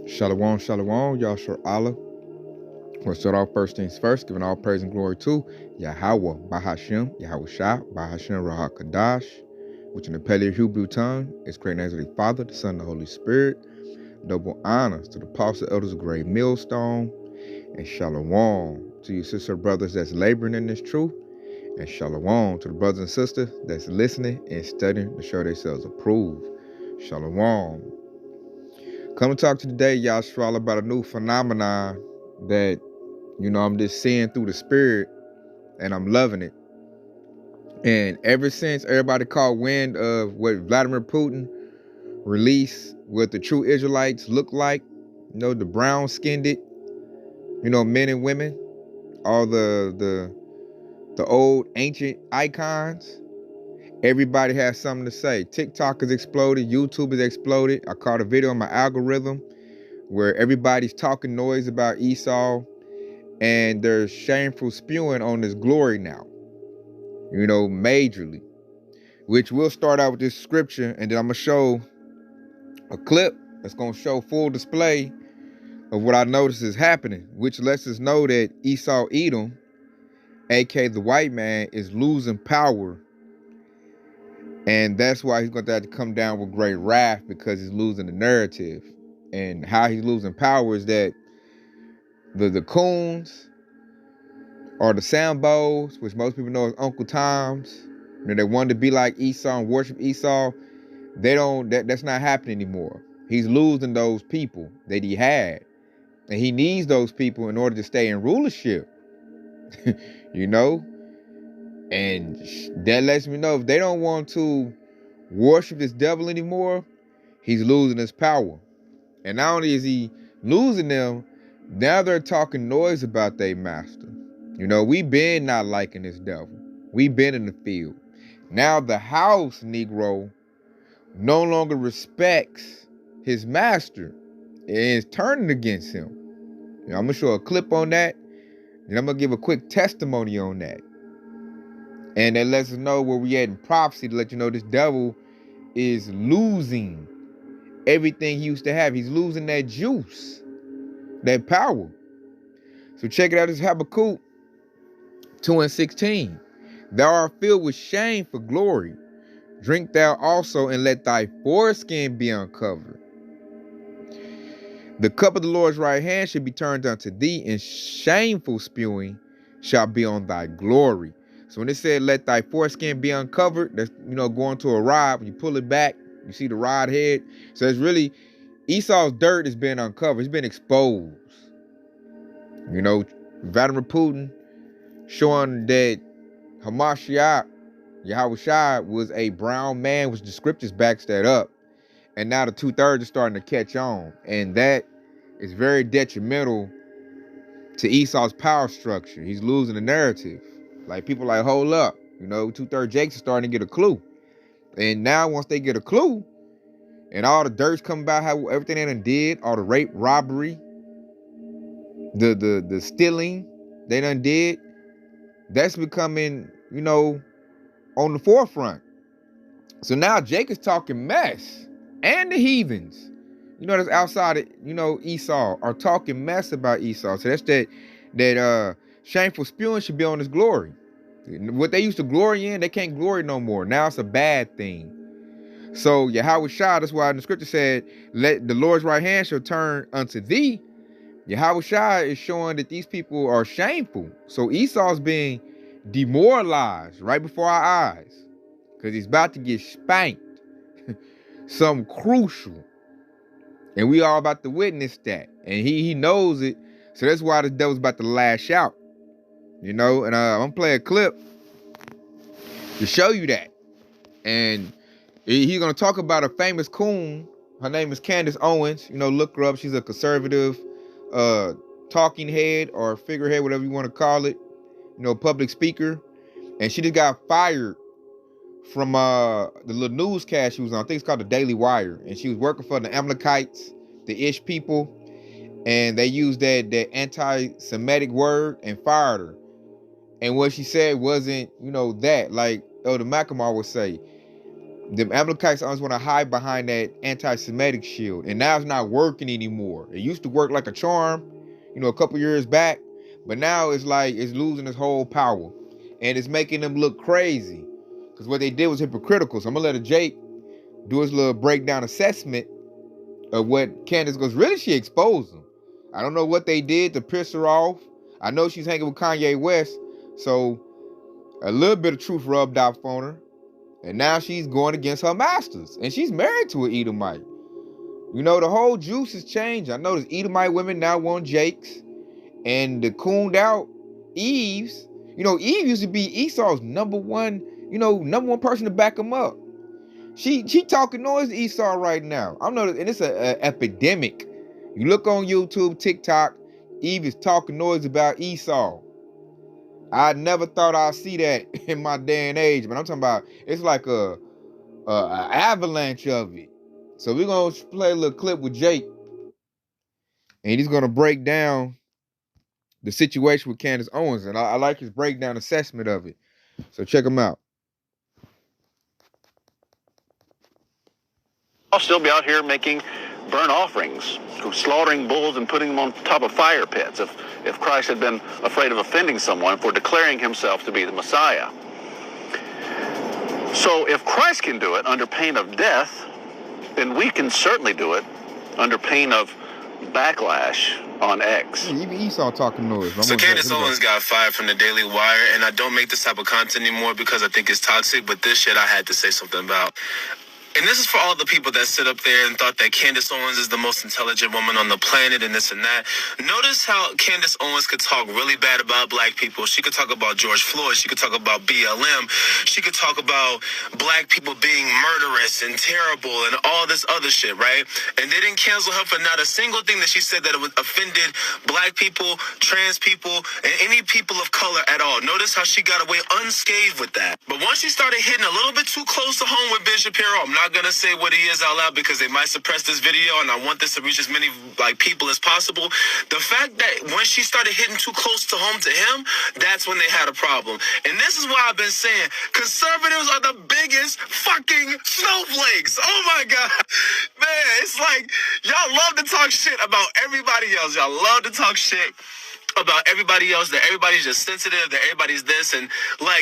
Shalom, shalom, Yahshua Allah. We'll start off first things first, giving all praise and glory to Yahweh, Bahashem, Yahweh Shah, Bahashem, Rahak Kadash, which in the Paleo Hebrew tongue is great names of the Father, the Son, and the Holy Spirit. Double honors to the apostle elders of Great Millstone, and shalom to you sister brothers that's laboring in this truth, and shalom to the brothers and sisters that's listening and studying to show themselves approved. Shalom. Come to talk to today, Yahshua, about a new phenomenon that, I'm just seeing through the spirit, and I'm loving it. And ever since everybody caught wind of what Vladimir Putin released, what the true Israelites look like, the brown-skinned, men and women, all the old ancient icons, everybody has something to say. TikTok has exploded, YouTube has exploded. I caught a video on my algorithm where everybody's talking noise about Esau, and there's shameful spewing on his glory now, majorly. Which we'll start out with this scripture, and then I'm going to show a clip that's going to show full display of what I notice is happening, which lets us know that Esau Edom, aka the white man, is losing power. And that's why he's going to have to come down with great wrath, because he's losing the narrative. And how he's losing power is that the Coons, or the Sambos, which most people know as Uncle Toms, they wanted to be like Esau and worship Esau. That's not happening anymore. He's losing those people that he had. And he needs those people in order to stay in rulership. And that lets me know if they don't want to worship this devil anymore, he's losing his power. And not only is he losing them, now they're talking noise about their master. We've been not liking this devil. We've been in the field. Now the house Negro no longer respects his master and is turning against him. I'm going to show a clip on that, and I'm going to give a quick testimony on that. And that lets us know where we at in prophecy, to let you know this devil is losing everything he used to have. He's losing that juice, that power. So check it out. This is Habakkuk 2:16. Thou art filled with shame for glory. Drink thou also, and let thy foreskin be uncovered. The cup of the Lord's right hand should be turned unto thee, and shameful spewing shall be on thy glory. So when it said, let thy foreskin be uncovered, that's, going to a rod. When you pull it back, you see the rod head. So it's really, Esau's dirt has been uncovered. It's been exposed. Vladimir Putin showing that Hamashiach, Yahweh Shai, was a brown man, which the scriptures backs that up. And now the 2/3 is starting to catch on. And that is very detrimental to Esau's power structure. He's losing the narrative. Like, people like, hold up. 2/3 Jakes are starting to get a clue. And now once they get a clue, and all the dirt's coming about how everything they done did, all the rape, robbery, the stealing they done did, that's becoming, on the forefront. So now Jake is talking mess. And the heathens, that's outside of, Esau, are talking mess about Esau. So that's that shameful spewing should be on his glory. What they used to glory in, they can't glory no more. Now it's a bad thing. So Yahweh Shai, that's why in the scripture said, let the Lord's right hand shall turn unto thee. Yahweh Shai is showing that these people are shameful. So Esau's being demoralized right before our eyes, because he's about to get spanked. Something crucial. And we all about to witness that. And he knows it. So that's why the devil's about to lash out. And I'm going to play a clip to show you that. And he's going to talk about a famous coon. Her name is Candace Owens. Look her up. She's a conservative talking head or figurehead, whatever you want to call it. Public speaker. And she just got fired from the little newscast she was on. I think it's called the Daily Wire. And she was working for the Amalekites, the Ish people. And they used that anti-Semitic word and fired her. And what she said wasn't, that. Like Elder Macklemore would say, The Amalekites always want to hide behind that anti-Semitic shield, and now it's not working anymore. It used to work like a charm, a couple years back, but now it's like it's losing its whole power, and it's making them look crazy. Because what they did was hypocritical. So I'm gonna let Jake do his little breakdown assessment of what Candace goes. Really, she exposed them. I don't know what they did to piss her off. I know she's hanging with Kanye West, so a little bit of truth rubbed off on her. And now she's going against her masters. And she's married to an Edomite. The whole juice has changed. I noticed Edomite women now want Jakes. And the cooned out Eves. Eve used to be Esau's number one person to back him up. She talking noise to Esau right now. I know, and it's an epidemic. You look on YouTube, TikTok, Eve is talking noise about Esau. I never thought I'd see that in my day and age, but I'm talking about it's like a avalanche of it. So we're gonna play a little clip with Jake, and he's gonna break down the situation with Candace Owens, and I like his breakdown assessment of it. So check him out. I'll still be out here making burnt offerings, slaughtering bulls and putting them on top of fire pits if Christ had been afraid of offending someone for declaring himself to be the Messiah. So if Christ can do it under pain of death, then we can certainly do it under pain of backlash on X. Even Esau talking noise. So Candace Owens got fired from the Daily Wire, and I don't make this type of content anymore because I think it's toxic, but this shit I had to say something about. And this is for all the people that sit up there and thought that Candace Owens is the most intelligent woman on the planet and this and that. Notice how Candace Owens could talk really bad about black people. She could talk about George Floyd. She could talk about BLM. She could talk about black people being murderous and terrible and all this other shit, right? And they didn't cancel her for not a single thing that she said that offended black people, trans people, and any people of color at all. Notice how she got away unscathed with that. But once she started hitting a little bit too close to home with Ben Shapiro, I'm not gonna say what he is out loud because they might suppress this video, and I want this to reach as many people as possible. The fact that when she started hitting too close to home to him, that's when they had a problem. And this is why I've been saying conservatives are the biggest fucking snowflakes. Oh my God, man, it's like y'all love to talk shit about everybody else. Y'all love to talk shit about everybody else, that everybody's just sensitive, that everybody's this, and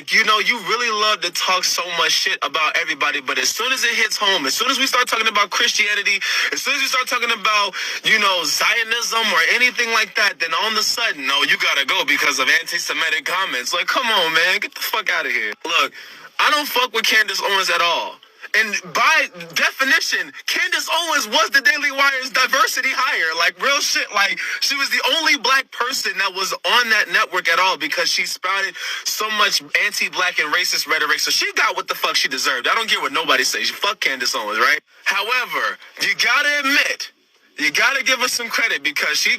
you really love to talk so much shit about everybody, but as soon as it hits home, as soon as we start talking about Christianity, as soon as we start talking about, Zionism or anything like that, then all of a sudden, no, you gotta go because of anti-Semitic comments. Like, come on, man, get the fuck out of here. Look, I don't fuck with Candace Owens at all. And by definition, Candace Owens was the Daily Wire's diversity hire. Like, real shit. Like, she was the only black person that was on that network at all because she sprouted so much anti-black and racist rhetoric. So she got what the fuck she deserved. I don't care what nobody says. Fuck Candace Owens, right? However, you gotta admit, you gotta give her some credit because she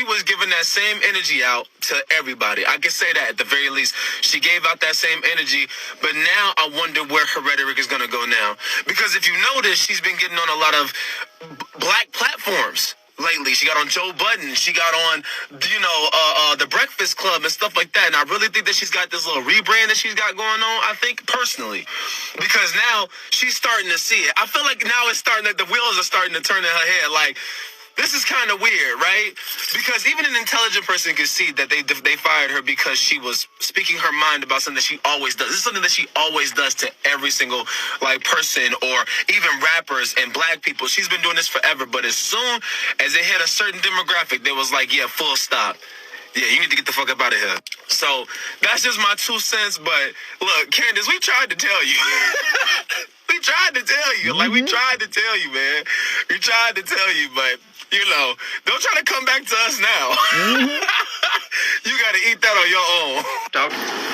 was giving that same energy out to everybody. I can say that at the very least. She gave out that same energy, but now I wonder where her rhetoric is gonna go now. Because if you notice, she's been getting on a lot of black platforms lately. She got on Joe Budden. She got on, the Breakfast Club and stuff like that. And I really think that she's got this little rebrand that she's got going on, I think, personally. Because now she's starting to see it. I feel like now the wheels are starting to turn in her head. Like, this is kind of weird, right? Because even an intelligent person can see that they fired her because she was speaking her mind about something that she always does. This is something that she always does to every single person or even rappers and black people. She's been doing this forever, but as soon as it hit a certain demographic, they was like, yeah, full stop. Yeah, you need to get the fuck up out of here. So that's just my 2 cents. But look, Candace, we tried to tell you. We tried to tell you. Like, we tried to tell you, man. We tried to tell you, but don't try to come back to us now. You got to eat that on your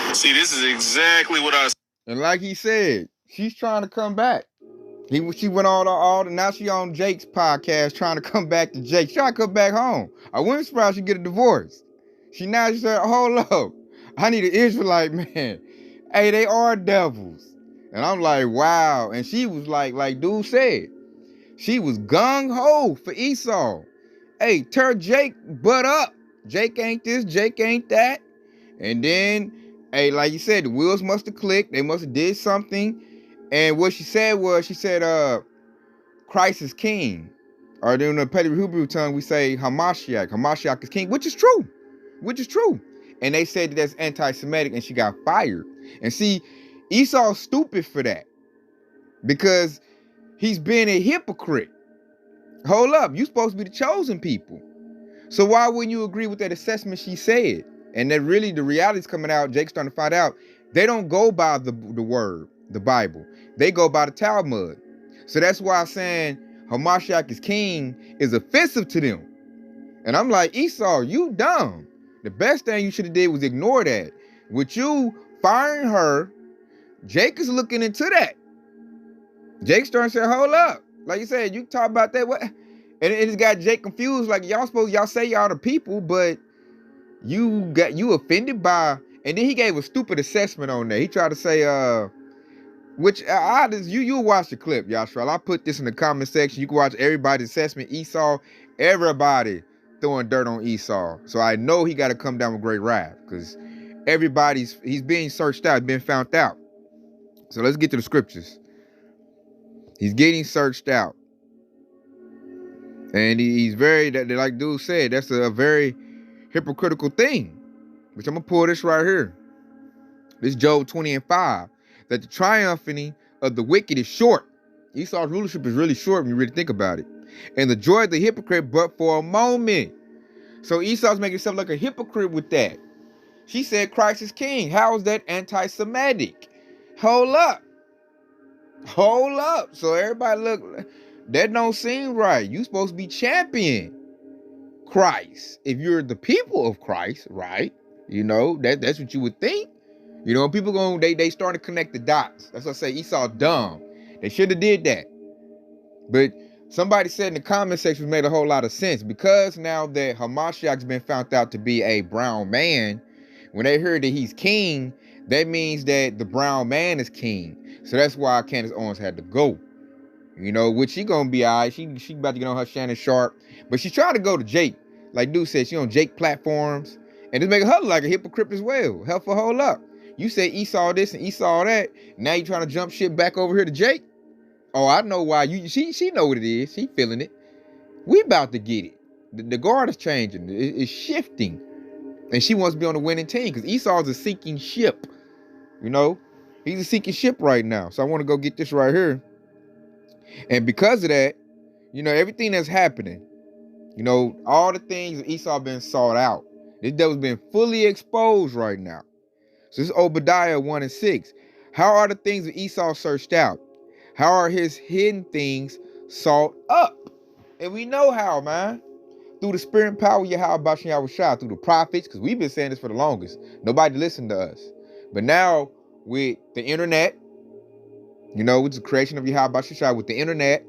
own. See, this is exactly what I... And like he said, she's trying to come back. She went all now she on Jake's podcast trying to come back to Jake. She's trying to come back home. I wouldn't surprise she get a divorce. She said, hold up. I need an Israelite man. Hey, they are devils. And I'm like, wow. And she was like dude said, she was gung-ho for Esau. Hey, tear Jake butt up. Jake ain't this, Jake ain't that. And then, hey, like you said, the wheels must have clicked. They must have did something. And what she said, Christ is king. Or in the Petty Hebrew tongue, we say Hamashiach. Hamashiach is king, which is true. And they said that that's anti-Semitic, and she got fired. And see, Esau's stupid for that, because he's being a hypocrite. Hold up, you supposed to be the chosen people. So why wouldn't you agree with that assessment she said? And then really the reality's coming out. Jake's starting to find out they don't go by the word, the Bible. They go by the Talmud. So that's why saying Hamashiach is king is offensive to them. And I'm like, Esau, you dumb. The best thing you should have did was ignore that. With you firing her, Jake is looking into that. Jake's starting to say, hold up. Like you said, you talk about that. What? And it's got Jake confused. Like, y'all say y'all the people, but you offended by, and then he gave a stupid assessment on that. He tried to say, you'll watch the clip, Yashral. I put this in the comment section. You can watch everybody's assessment. Esau, everybody throwing dirt on Esau. So I know he got to come down with great wrath, because he's being searched out, being found out. So let's get to the scriptures. He's getting searched out. And he's very, like dude said, that's a very hypocritical thing. Which I'm going to pull this right here. This Job 20:5. That the triumphing of the wicked is short. Esau's rulership is really short when you really think about it. And the joy of the hypocrite but for a moment. So Esau's making himself like a hypocrite with that. She said Christ is king. How is that anti-Semitic? Hold up. So everybody look, that don't seem right. You supposed to be champion Christ. If you're the people of Christ, right? You know, that's what you would think. You know, people they starting to connect the dots. That's what I say, Esau dumb. They should have did that. But somebody said in the comment section made a whole lot of sense, because now that Hamashiach's been found out to be a brown man, when they heard that he's king, that means that the brown man is king. So that's why Candace Owens had to go. You know, which she gonna be all right. She about to get on her Shannon Sharp. But she's trying to go to Jake. Like dude said, she on Jake platforms. And it's making her look like a hypocrite as well. Hell for hold up. You say Esau this and Esau that. Now you trying to jump shit back over here to Jake? Oh, I know why. She know what it is. She feeling it. We about to get it. The guard is changing. It's shifting. And she wants to be on the winning team, because Esau's a sinking ship. You know? He's a sinking ship right now. So I want to go get this right here. And because of that, you know, everything that's happening, you know, all the things that Esau been sought out. This devil's been fully exposed right now. So this is Obadiah 1:6. How are the things of Esau searched out? How are his hidden things sought up? And we know how, man. Through the spirit and power of Yahweh Bashem Yahushua, through the prophets, because we've been saying this for the longest. Nobody listened to us. But now, with the internet, you know, with the creation of Yahweh Bashem Yahushua, with the internet,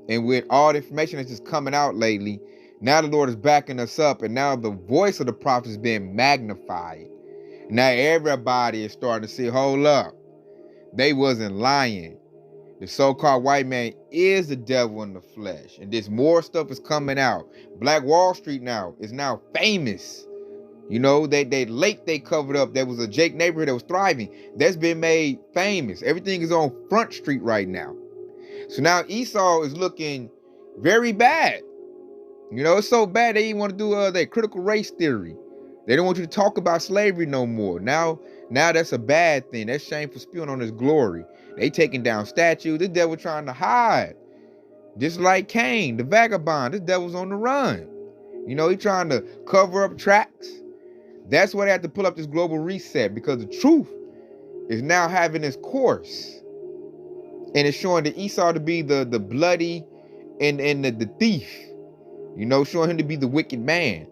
and with all the information that's just coming out lately, now the Lord is backing us up, and now the voice of the prophet is being magnified. Now everybody is starting to see, hold up, they wasn't lying. The so-called white man is the devil in the flesh. And this more stuff is coming out. Black Wall Street now is now famous. You know, they covered up. There was a Jake neighborhood that was thriving. That's been made famous. Everything is on Front Street right now. So now Esau is looking very bad. You know, it's so bad they even want to do their critical race theory. They don't want you to talk about slavery no more. Now that's a bad thing. That's shameful, spewing on his glory. They taking down statues. This devil trying to hide. Just like Cain, the vagabond. This devil's on the run. You know, he trying to cover up tracks. That's why they have to pull up this global reset, because the truth is now having its course. And it's showing that Esau to be the bloody and the thief. You know, showing him to be the wicked man.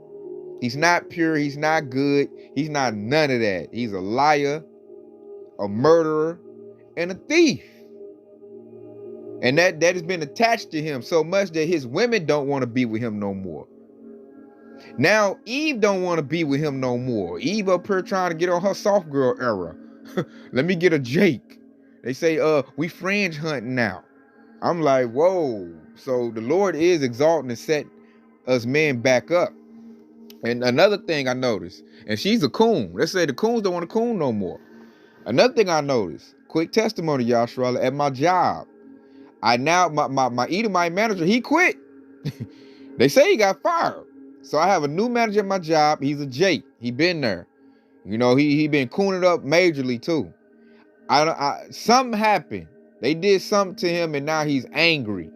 He's not pure. He's not good. He's not none of that. He's a liar, a murderer, and a thief. And that has been attached to him so much that his women don't want to be with him no more. Now Eve don't want to be with him no more. Eve up here trying to get on her soft girl era. Let me get a Jake. They say, we fringe hunting now. I'm like, whoa. So the Lord is exalting and set us men back up. And another thing I noticed, and she's a coon. Let's say the coons don't want to coon no more. Another thing I noticed, quick testimony, Yashara, at my job. My Edomite manager, he quit. They say he got fired. So I have a new manager at my job. He's a Jake. He been there. You know, he been cooning up majorly too. Something happened. They did something to him, and now he's angry,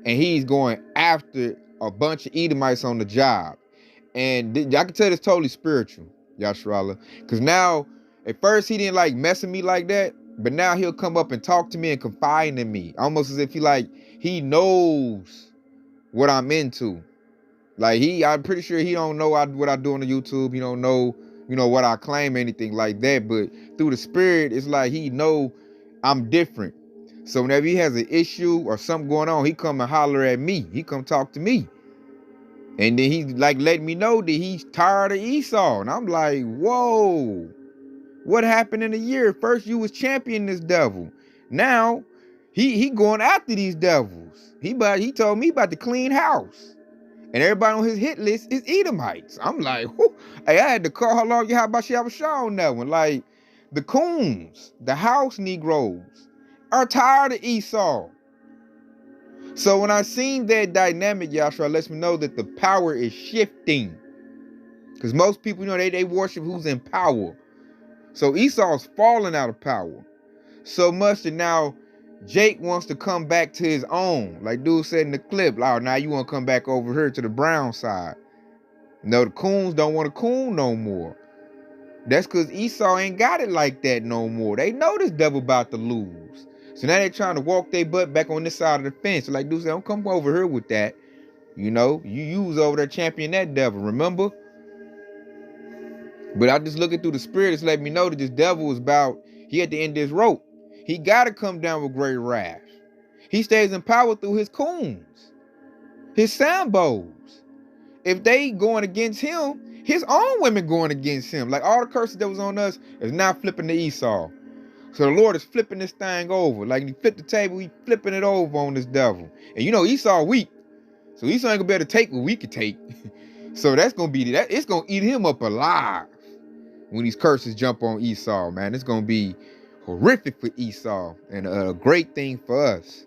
and he's going after a bunch of Edomites on the job. And I can tell it's totally spiritual, Yashrala, because now at first he didn't like messing me like that, but now he'll come up and talk to me and confide in me, almost as if he knows what I'm into. Like I'm pretty sure he don't know what I do on the YouTube. He don't know, what I claim, anything like that. But through the spirit, it's like he know I'm different. So whenever he has an issue or something going on, he come and holler at me. He come talk to me. And then he like letting me know that he's tired of Esau. And I'm like, whoa, what happened in a year? First you was championing this devil. Now he going after these devils. He told me about the clean house. And everybody on his hit list is Edomites. I'm like, whoo. Hey, I had to call Yahweh on that one. Like, the Coons, the house Negroes, are tired of Esau. So when I seen that dynamic, Yahshua lets me know that the power is shifting. Because most people, they worship who's in power. So Esau's falling out of power. So much that now Jake wants to come back to his own. Like dude said in the clip, oh, now you want to come back over here to the brown side. No, the Coons don't want to coon no more. That's because Esau ain't got it like that no more. They know this devil about to lose. So now they trying to walk their butt back on this side of the fence. Like dude said, don't come over here with that. You was over there championing that devil, remember? But I just looking through the spirit, it's letting me know that this devil is he at the end of his rope. He got to come down with great wrath. He stays in power through his coons, his sambos. If they going against him, his own women going against him. Like all the curses that was on us is now flipping to Esau. So the Lord is flipping this thing over. Like he flipped the table, he flipping it over on this devil. And Esau weak. So Esau ain't gonna be able to take what we could take. So that's gonna be that. It's gonna eat him up alive when these curses jump on Esau, man. It's gonna be horrific for Esau and a great thing for us.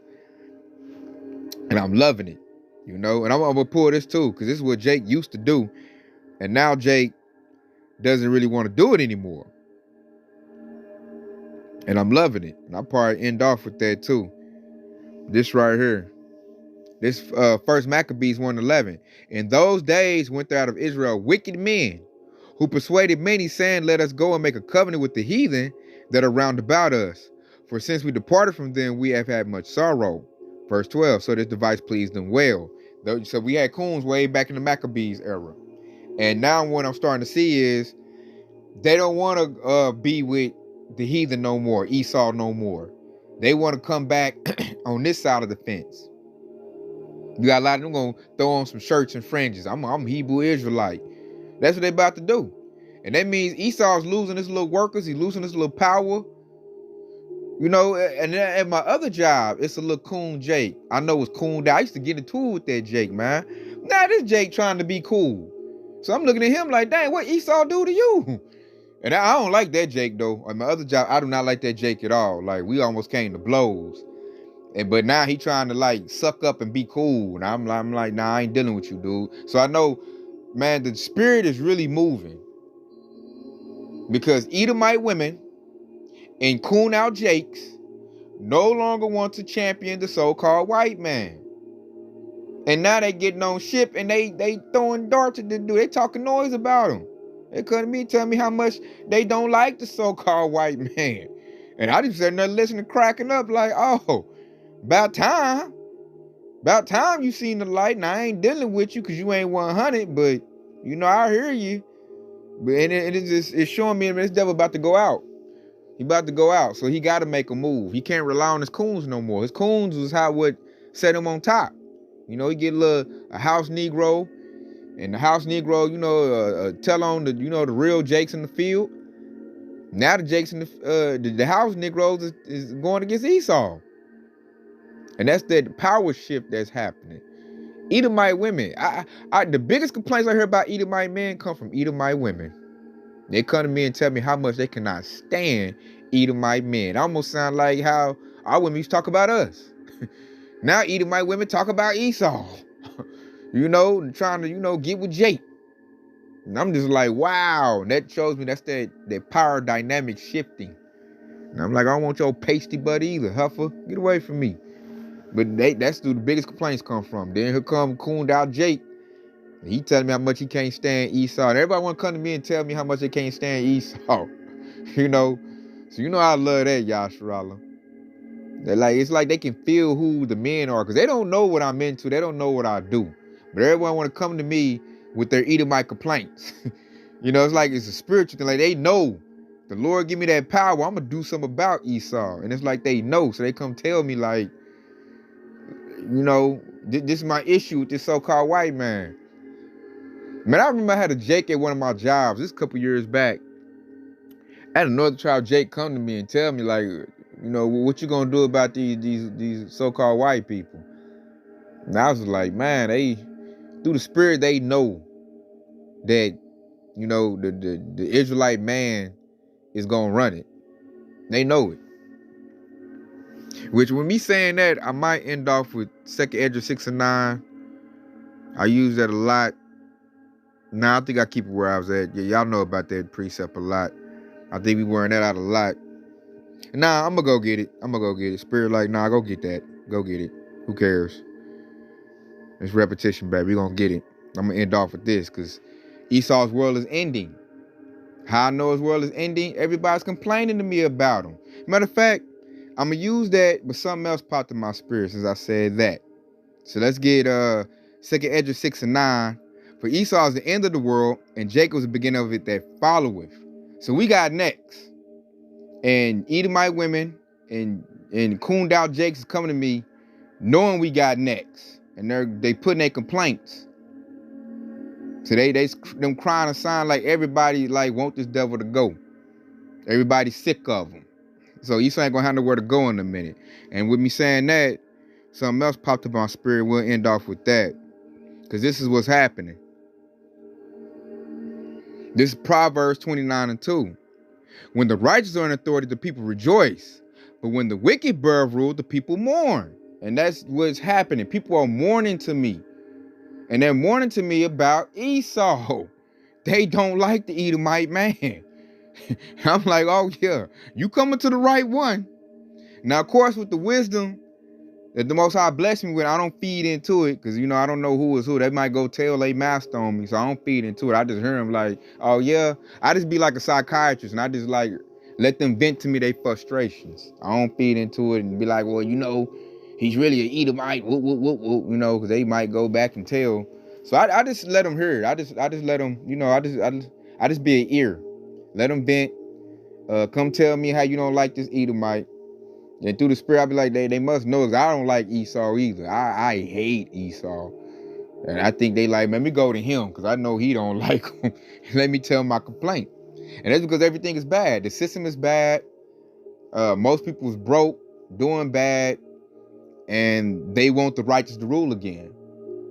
And I'm loving it, And I'm gonna pull this too, because this is what Jake used to do. And now Jake doesn't really want to do it anymore. And I'm loving it. And I'll probably end off with that too. This right here. This first Maccabees 1:11. In those days went there out of Israel wicked men who persuaded many, saying, let us go and make a covenant with the heathen that are round about us. For since we departed from them, we have had much sorrow. Verse 12, so this device pleased them well. So we had coons way back in the Maccabees era. And now what I'm starting to see is they don't want to be with the heathen no more, Esau no more. They want to come back on this side of the fence. You got a lot of them going to throw on some shirts and fringes. I'm Hebrew Israelite. That's what they about to do. And that means Esau's losing his little workers. He's losing his little power. And at my other job, it's a little coon Jake. I know it's coon. I used to get into it with that Jake, man. Now this Jake trying to be cool. So I'm looking at him like, dang, what Esau do to you? And I don't like that Jake, though. At my other job, I do not like that Jake at all. Like, we almost came to blows. But now he trying to, like, suck up and be cool. And I'm like, nah, I ain't dealing with you, dude. So I know, man, the spirit is really moving. Because Edomite women and coon out Jakes no longer want to champion the so-called white man. And now they getting on ship and they throwing darts at the dude. They talking noise about him. They come to me tell me how much they don't like the so-called white man. And I just sitting there listening, cracking up like, oh, about time. About time you seen the light. And I ain't dealing with you because you ain't 100, but I hear you. But it's showing me this devil about to go out. He about to go out. So he got to make a move. He can't rely on his coons no more. His coons was what set him on top. He get a house Negro. And the house Negro, tell on the, the real Jakes in the field. Now the Jakes in the house Negroes is going against Esau. And that's the power shift that's happening. Edomite women. The biggest complaints I hear about Edomite men come from Edomite women. They come to me and tell me how much they cannot stand Edomite men. It almost sound like how our women used to talk about us. Now Edomite women talk about Esau. Trying to, get with Jake. And I'm just like, wow. And that shows me that's that power dynamic shifting. And I'm like, I don't want your pasty butt either, Huffer. Get away from me. But that's who the biggest complaints come from. Then here come Coons Out Jake. He telling me how much he can't stand Esau. And everybody want to come to me and tell me how much they can't stand Esau. So I love that, Yasharala. It's like they can feel who the men are, because they don't know what I'm into. They don't know what I do. But everyone want to come to me with their Edomite complaints. It's like it's a spiritual thing. Like they know the Lord give me that power. I'm gonna do something about Esau. And it's like they know. So they come tell me like, this is my issue with this so-called white man. Man, I remember I had a Jake at one of my jobs. This a couple years back. I had another child Jake come to me and tell me like, what you gonna do about these so-called white people? And I was like, man, they through the spirit they know that the Israelite man is gonna run it. They know it. Which when me saying that, I might end off with 2nd Esdras 6 and 9. I use that a lot. Nah, I think I keep it where I was at. Yeah, y'all know about that precept a lot. I think we wearing that out a lot. Nah, I'm gonna go get it. Spirit like, nah, go get that. Go get it. Who cares? It's repetition, baby. We gonna get it. I'm gonna end off with this, because Esau's world is ending. How I know his world is ending? Everybody's complaining to me about him. Matter of fact, I'm gonna use that, but something else popped in my spirit since I said that. So let's get 2nd Esdras 6 and 9. For Esau is the end of the world, and Jacob is the beginning of it that followeth. So we got next. And Edomite women and cooned out Jakes is coming to me knowing we got next. And they putting their complaints. So they them crying a sign like everybody like want this devil to go. Everybody's sick of him. So Esau ain't gonna have nowhere to go in a minute. And with me saying that, something else popped up on my spirit. We'll end off with that, because this is what's happening. This is Proverbs 29 and 2. When the righteous are in authority, the people rejoice. But when the wicked bear rule, the people mourn. And that's what's happening. People are mourning to me. And they're mourning to me about Esau. They don't like the Edomite man. I'm like, oh yeah, you coming to the right one. Now, of course, with the wisdom that the Most High blessed me with, I don't feed into it, because, I don't know who is who. They might go tell they master on me, so I don't feed into it. I just hear them like, oh yeah. I just be like a psychiatrist, and I just like let them vent to me their frustrations. I don't feed into it and be like, well, he's really an Edomite, because they might go back and tell. So I just let them hear it. I just let them, I just be an ear. Let them vent. Come tell me how you don't like this Edomite. And through the spirit, I be like, they must know, because I don't like Esau either. I hate Esau. And I think they like, man, me go to him, because I know he don't like him. Let me tell my complaint. And that's because everything is bad. The system is bad. Most people's broke, doing bad, and they want the righteous to rule again.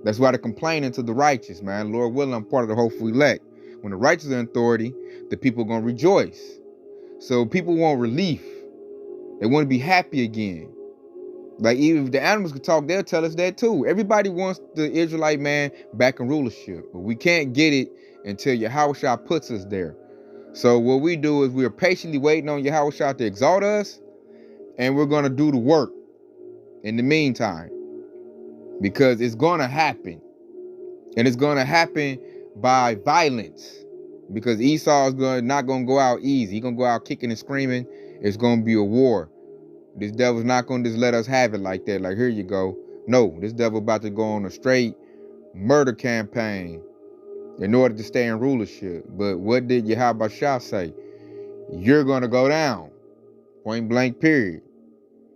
That's why they're complaining to the righteous, man. Lord willing, I'm part of the hopeful elect. When the righteous are in authority, the people are going to rejoice. So people want relief. They want to be happy again. Like, even if the animals could talk, they'll tell us that too. Everybody wants the Israelite man back in rulership, but we can't get it until Yahushua puts us there. So what we do is we're patiently waiting on Yahushua to exalt us, and we're going to do the work in the meantime, because it's going to happen. And it's going to happen by violence, because Esau is not going to go out easy. He's going to go out kicking and screaming. It's going to be a war. This devil's not going to just let us have it like that. Like, here you go. No, this devil about to go on a straight murder campaign in order to stay in rulership. But what did Yahushua say? You're going to go down. Point blank, period.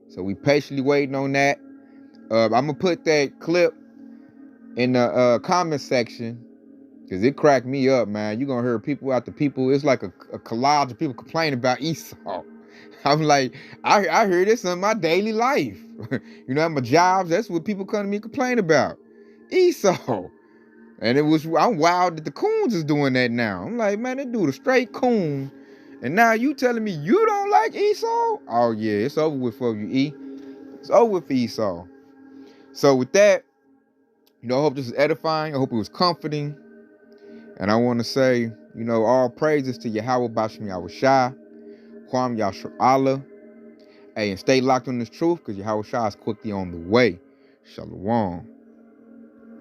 So we patiently waiting on that. I'm going to put that clip in the comment section, because it cracked me up, man. You're going to hear people after people. It's like a collage of people complaining about Esau. I'm like, I hear this in my daily life. At my jobs, that's what people come to me complain about. Esau. And I'm wild that the Coons is doing that now. I'm like, man, they do the straight coon. And now you telling me you don't like Esau? Oh yeah, it's over with for you, E. It's over with for Esau. So with that, I hope this is edifying. I hope it was comforting. And I want to say, all praises to Yahweh Bashmi Yahushua, Kwam Yashar Allah. Hey, and stay locked on this truth, because Yahweh Shah is quickly on the way. Shalom.